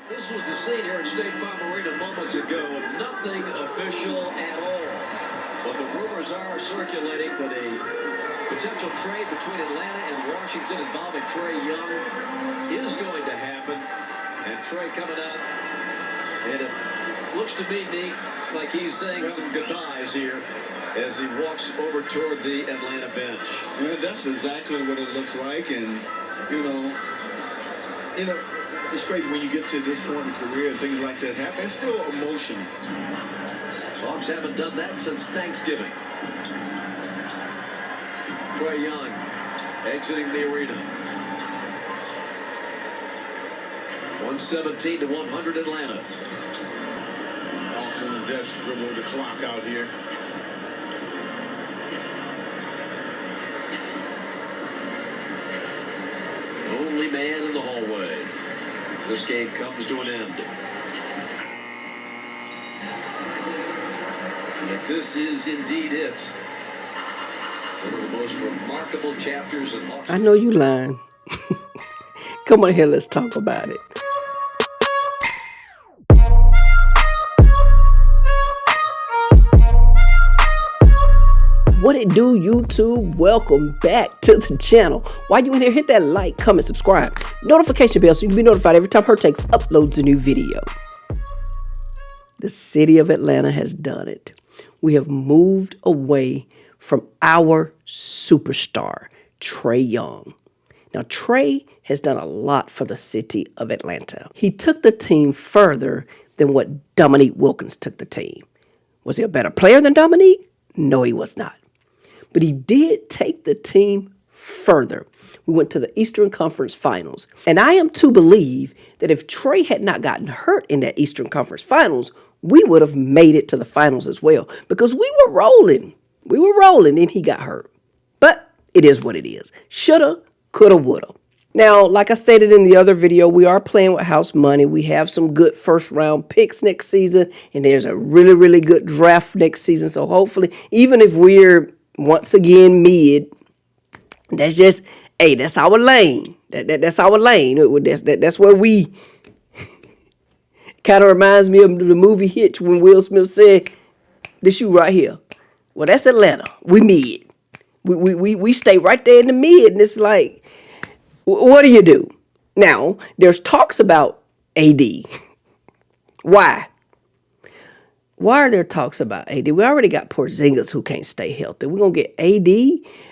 This was the scene here at State Farm Arena moments ago. Nothing official at all. But the rumors are circulating that a potential trade between Atlanta and Washington involving Trae Young is going to happen. And Trae coming out. And it looks to me, Nick, like he's saying some goodbyes here as he walks over toward the Atlanta bench. Yeah, that's exactly what it looks like. And, you know, it's crazy when you get to this point in your career and things like that happen. It's still emotional. Hawks haven't done that since Thanksgiving. Trae Young exiting the arena. 117 to 100 Atlanta. Off on the desk, dribble the clock out here. Only man in the hallway. This game comes to an end. But this is indeed it. One of the most remarkable chapters in Hawks. I know you lying. Come on here, let's talk about it. What it do, YouTube? Welcome back to the channel. While you in here, hit that like, comment, subscribe, notification bell so you can be notified every time Hertex uploads a new video. The city of Atlanta has done it. We have moved away from our superstar, Trae Young. Now, Trae has done a lot for the city of Atlanta. He took the team further than what Dominique Wilkins took the team. Was he a better player than Dominique? No, he was not. But he did take the team further. We went to the Eastern Conference Finals. And I am to believe that if Trae had not gotten hurt in that Eastern Conference Finals, we would have made it to the finals as well. Because we were rolling. We were rolling and he got hurt. But it is what it is. Shoulda, coulda, woulda. Now, like I stated in the other video, we are playing with house money. We have some good first round picks next season. And there's a really, really good draft next season. So hopefully, even if we're once again mid, that's just, hey, that's our lane. That's our lane. That's where we kind of reminds me of the movie Hitch when Will Smith said, this you right here. Well, that's Atlanta. We mid. We stay right there in the mid, and it's like, what do you do? Now, there's talks about AD. Why? Why are there talks about AD? We already got Porzingis who can't stay healthy. We're going to get AD,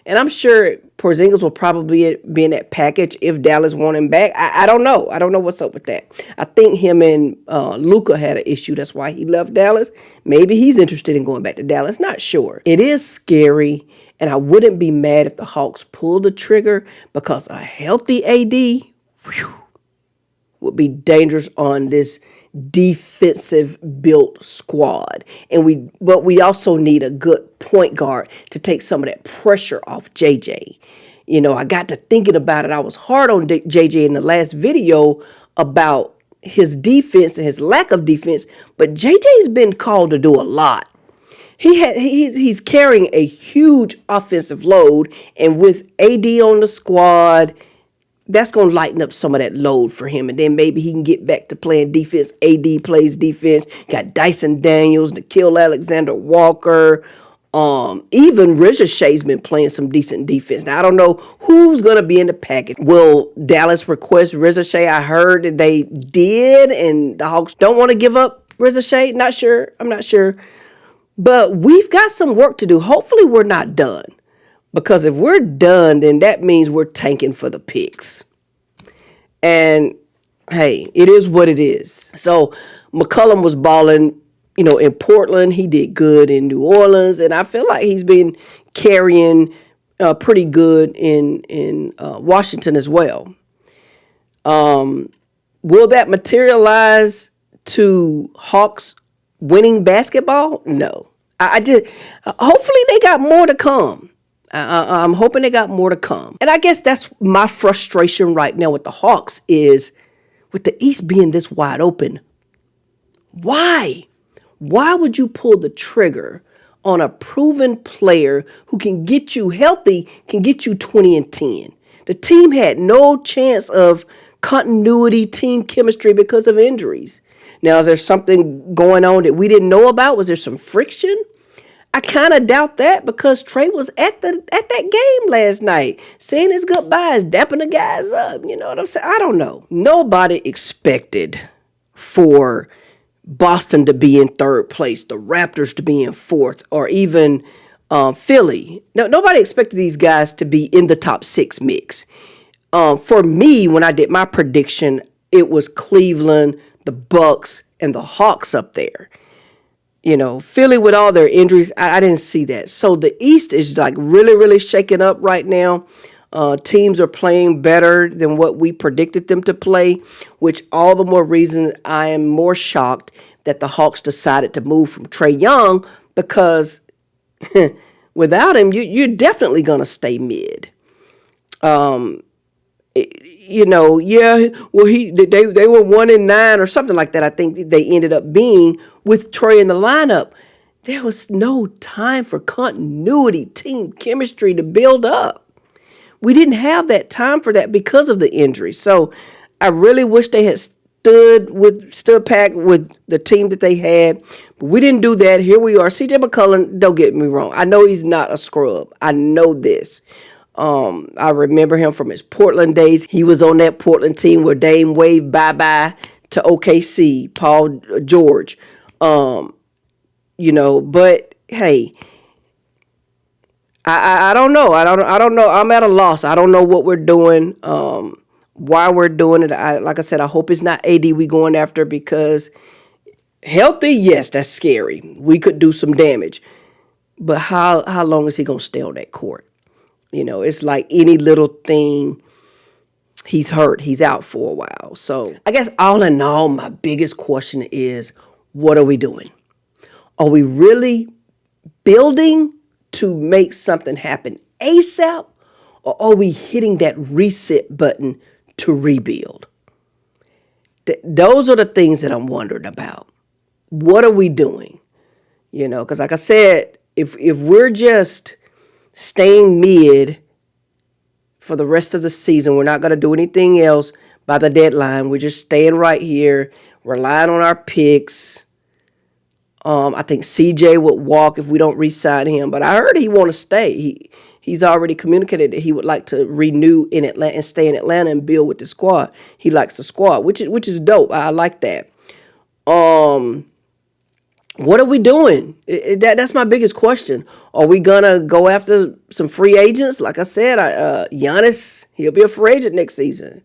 and I'm sure Porzingis will probably be in that package if Dallas want him back. I don't know. I don't know what's up with that. I think him and Luka had an issue. That's why he left Dallas. Maybe he's interested in going back to Dallas. Not sure. It is scary, and I wouldn't be mad if the Hawks pulled the trigger because a healthy AD would be dangerous on this defensive built squad. But we also need a good point guard to take some of that pressure off JJ. You know, I got to thinking about it. I was hard on JJ in the last video about his defense and his lack of defense, but JJ's been called to do a lot. He's carrying a huge offensive load, and with AD on the squad, that's going to lighten up some of that load for him. And then maybe he can get back to playing defense. AD plays defense. Got Dyson Daniels, Nickeil Alexander-Walker. Even Ricochet's been playing some decent defense. Now, I don't know who's going to be in the package. Will Dallas request Ricochet? I heard that they did, and the Hawks don't want to give up Ricochet. Not sure. I'm not sure. But we've got some work to do. Hopefully, we're not done. Because if we're done, then that means we're tanking for the picks. And, hey, it is what it is. So, McCollum was balling, in Portland. He did good in New Orleans. And I feel like he's been carrying pretty good in Washington as well. Will that materialize to Hawks winning basketball? No. Hopefully they got more to come. I'm hoping they got more to come. And I guess that's my frustration right now with the Hawks is with the East being this wide open. Why? Why would you pull the trigger on a proven player who can get you healthy, can get you 20 and 10? The team had no chance of continuity, team chemistry because of injuries. Now, is there something going on that we didn't know about? Was there some friction? I kind of doubt that because Trae was at that game last night, saying his goodbyes, dapping the guys up. You know what I'm saying? I don't know. Nobody expected for Boston to be in third place, the Raptors to be in fourth, or even Philly. No, nobody expected these guys to be in the top 6 mix. For me, when I did my prediction, it was Cleveland, the Bucks, and the Hawks up there. You know, Philly with all their injuries, I didn't see that. So the East is like really, really shaking up right now. Teams are playing better than what we predicted them to play, which all the more reason I am more shocked that the Hawks decided to move from Trae Young, because without him, you're definitely going to stay mid. Yeah, well, they were 1-9 or something like that. I think they ended up being with Trae in the lineup. There was no time for continuity, team chemistry to build up. We didn't have that time for that because of the injury. So I really wish they had stood pack with the team that they had, but we didn't do that. Here we are. CJ McCollum, don't get me wrong. I know he's not a scrub. I know this. I remember him from his Portland days. He was on that Portland team where Dame waved bye-bye to OKC, Paul George. But hey, I don't know. I don't know. I'm at a loss. I don't know what we're doing, why we're doing it. Like I said, I hope it's not AD we going after, because healthy, yes, that's scary. We could do some damage. But how long is he going to stay on that court? You know, it's like any little thing, he's hurt. He's out for a while. So I guess all in all, my biggest question is, what are we doing? Are we really building to make something happen ASAP? Or are we hitting that reset button to rebuild? Those are the things that I'm wondering about. What are we doing? You know, because like I said, if we're just staying mid for the rest of the season, we're not going to do anything else by the deadline. We're just staying right here, relying on our picks. I think CJ would walk if we don't re-sign him, but I heard he want to stay. He's already communicated that he would like to renew in Atlanta and stay in Atlanta and build with the squad. He likes the squad, which is dope. I like that. What are we doing? That's my biggest question. Are we going to go after some free agents? Like I said, Giannis, he'll be a free agent next season.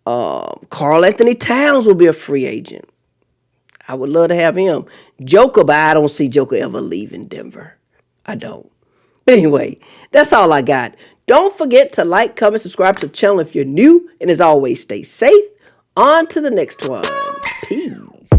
Karl Anthony Towns will be a free agent. I would love to have him. Joker, but I don't see Joker ever leaving Denver. I don't. But anyway, that's all I got. Don't forget to like, comment, subscribe to the channel if you're new. And as always, stay safe. On to the next one. Peace.